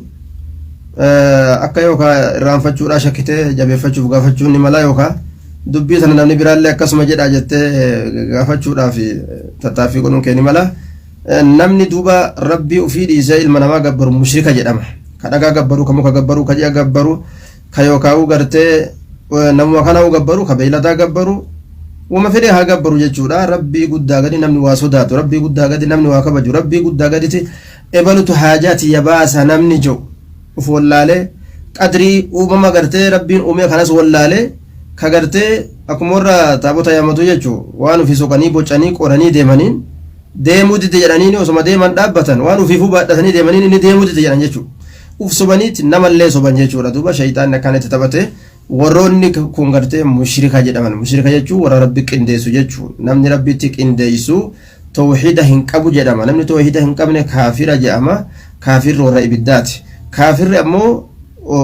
Akka yookaan irraanfachuudhaa shakkitee jabeeffachuuf gaafachuun ni mala yookaan dubbii sana namni biraallee akkasuma jedhaa jettee gaafachuudhaaf tattaaffii godhuun kee ni mala. Namni duuba rabbii ofii dhiisee ilma namaa gabbaru mushrika jedhama. Ka dhagaa gabbaru, ka muka gabbaru, ka ji'a gabbaru, ka yookaan gartee namuma kana gabbaru, ka beeyladaa gabbaru, wama fedhe haa gabbaru jechuudha. Rabbii guddaa gadi namni waa sodaatu, rabbii guddaa gadi namni waa kabaju, rabbii guddaa gaditi ebalutu haajaati yabaasa namni jiru uf wallaalee qadrii uumama gartee rabbiin uume kanas wallaalee ka gartee akkuma warra taabota yaamatu jechuudha. Waan ofii soqanii bocanii qoranii deemaniin deemuu dide jedhanii osoma deeman dhaabbatan waan ofiifuu baadhatanii deemaniin inni deemuu dide jedhan jechuudha. Uf sobaniiti namallee soban jechuudha. Duuba shayitaanni akkanatti taphate warroonni kun gartee mushrika jedhaman. Mushrika jechuun warra rabbi qindeessu jechuudha. Namni rabbitti qindeessu tawhiida hin qabu jedhama. Namni tawhiida hin qabne kaafira jedhama. Kaafirri warra ibiddaati. Kaafirri ammoo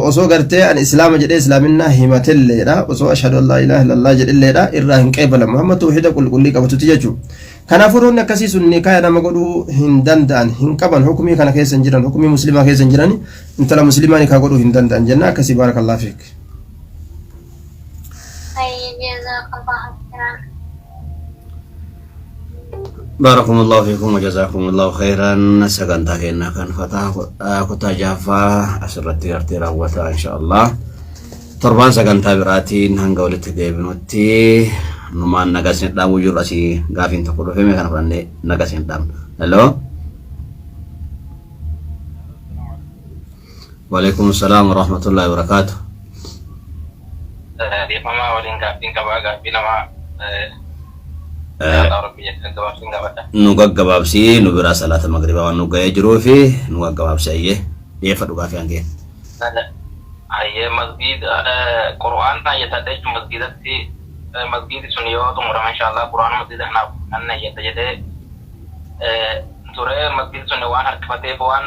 osoo gartee an islaama jedhee islaaminaa himatilleedha. Osoo ashhadu an laa ilaaha illallah jedhilleedha irraa hin qeebalamu. Amma tawhiida qulqullii qabatutti jechuudha. Kanaafuu roonni akkasii sun nikaa nama godhuu hin danda'an hin qaban hukumii kana keessa hin jiran hukumii muslimaa keessa hin jiran intala muslimaa nikaa godhuu hin danda'an jenna akkasii baarakallahu fiik. باركم الله فيكم وجزاكم الله خيرا. سكنتا كنا كان فتح كتا جافا أسرت ارتيرا وتا إن شاء الله تربان سكنتا براتين هنقولت ديبنوتي numaan nagasin dhaamuu jiru asii gaafiin tokko dhufee kana fudhannee nagasin dhaamna. Hello. Waalaikum salaam wa rahmatullahi wa barakatuh. Mama waliin gaafiin qabaa gaafii nama nu gaggabaabsii nu biraa salaata magribaa waan nu ga'ee jiruu fi nu gaggabaabsi ayyee dhiyeeffadhu gaafii hangeen. Ayyee masgiid qura'aan ayyatadha jechuun masgiidatti masgiidi sun yoo xumurame inshallah quraana masgiida kanaaf anna yetta jedhee ture masgiidi sun waan harkifateef waan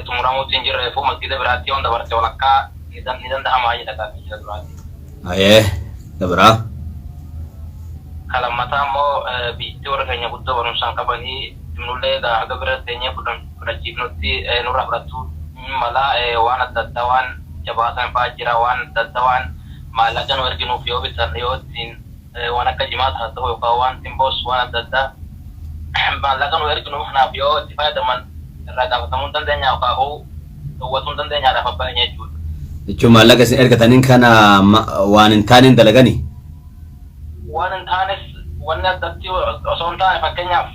xumuramuutti hin jirreefu masgiida biraatti yoo dabarte walakkaa ni danda'amaa jedha gaafii jira duraatti. Ayee dabiraa. Kalammataa immoo biitti warra keenya guddoo barumsaan qabanii nullee haga bira teenyee fudhachiifnutti nurraa fudhattuu mala waan adda addaa waan jabaatan fa'aa jira waan adda addaa waan maallaqa nu erginuuf yoo bitan yoo ittiin waan akka jimaata haa ta'u yookaan waan timboos waan adda addaa maallaqa nu erginuuf kanaaf yoo itti fayyadaman irraa gaafatamuu hin dandeenya yookaan dhowwatuu hin dandeenyaadhaaf abbaan jechuudha. Jechuun maallaqa isin ergataniin kana waan hin taaneen dalaganii? Waan hin taanes wanni addatti osoo hin taane fakkeenyaaf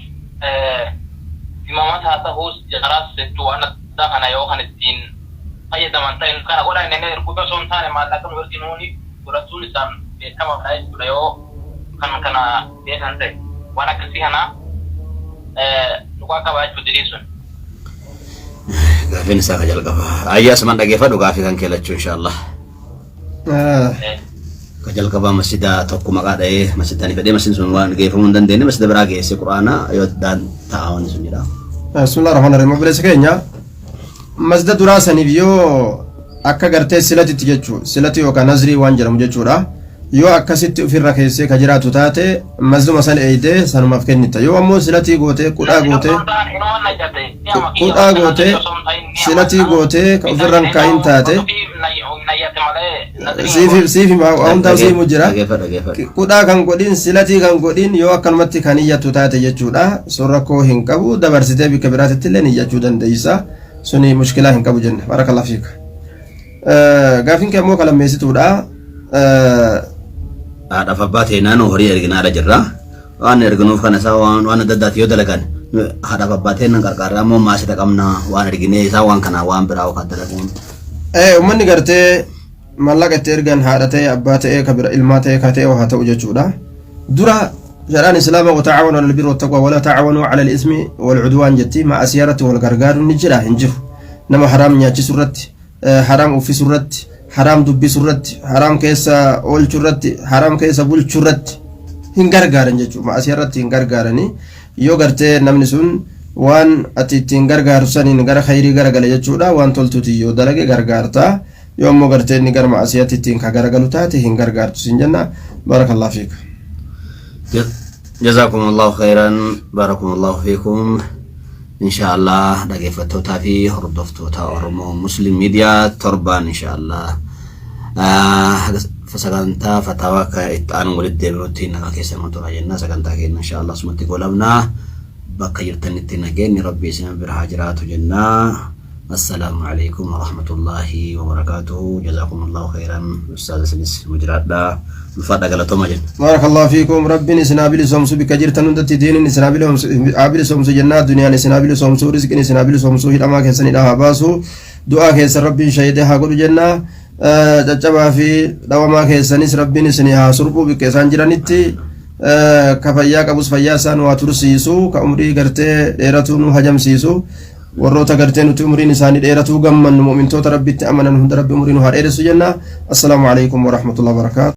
imamata haa ta'uus jaraas jechuu waan addaa kana yoo kan ittiin fayyadaman ta'in kana godha inni erguutu osoo hin taane maallaqa nu erginuuni godhachuun isaan beekamaadha jechuudha yoo kan kana beekan ta'e waan akkasii kana dhugaa qabaa jechuu diriirsun. Gaafiin isaa ka jalqaba. Ayyaas man dhageeffadhu gaafii kan keellachuu inshaallah. Ka jalqaba masjida tokko maqaa dha'ee masjidani fedhee masjidni sun waan geeffamuu hin dandeenye masjida biraa geesse quraana yoo daan taa'awan sun jedha. Bismillaahi rahmaani rahiim. Obboleessa keenya masjida duraa saniif yoo akka gartee silatitti jechuudha. Silati yookaan nazrii waan jedhamu jechuudha. Yoo akkasitti ofirra keessee ka jiraatu taate masjiduma san eeyitee sanumaaf kennita. Yoo ammoo silatii gootee qudhaa gootee silatii gootee ka ofirra hin kaayin taate siif hundaa siimu jira. Qudhaa kan godhin silatii kan godhin yoo akkanumatti kan iyyattu taate jechuudha. Sun rakkoo hin qabu dabarsitee bikka biraatitti illee iyyachuu dandeessa. Suni mushkilaa hin qabu jenna. Barakallahu fiika. Gaafiin kee ammoo kalammeessituudha. Haadhaaf abbaa teenaan horii erginaadha jirra. Waan erginuuf kana isaa waan adda addaati yoo dalagan hada babbateen gargaara moo maasita qabna waan argine isaa waan kana waan biraa wakadalaguun ummanni gartee mallaqa itti ergan haadha ta'e abbaa ta'e kabira ilmaa ta'e ka ta'e haa ta'u jechuudha dura شرعان الإسلام وتعاونوا على البر والتقوى ولا تعاونوا على الإثم والعدوان جتي مع أسيارة والغرغار نجرا هنجر نما حرام نياتي سرت حرام وفي سرت حرام دبي سرت حرام كيسا أول سرت حرام كيسا بول سرت هنغرغار نجتو مع أسيارة هنغرغارني يو غرتي نمنسون وان أتي تنغرغار سني نغر خيري غرغل جتودا وان تلتوتي يو دلغي غرغارتا يوم مو غرتي نغر مع أسياتي تنكا غرغلوتاتي هنغرغار تسنجنا بارك الله فيك جزاكم الله خيرا باركم الله فيكم إن شاء الله دقيفتو تافي هردفتو تاورمو مسلم ميديا تربان إن شاء الله فسكنتا فتاواك إتان ولد ديبروتين كيسا مطورا جنة سكنتا كين إن شاء الله سمتي قولبنا بقى يرتنتين جين ربي سنة برهاجرات جنة السلام عليكم ورحمة الله وبركاته جزاكم الله خيرا أستاذ سنس مجرات دا الفاتحة قال تومجن بارك الله فيكم ربي نسنابل سومسو بكجير تنودت دين نسنابل عابل سومسو جنة دنيا نسنابل سومسو رزق نسنابل سومسو هدما كيسني لها باسو دعاء كيس ربي شهيدها قل جنة ججبا في دوما كيسنس ربي نسنيها سربو بكيسان جرانيتي كفايا كبوس فياسان واترسيسو كأمري قرتي ديرتون هجم سيسو warroota gartee nuti umriin isaanii dheeratuu gammannu mu'mintoota rabbitti amanan hunda rabbi umriin haa dheeressu jenna assalaamu alaykum wa rahmatullahi wa barakaatuh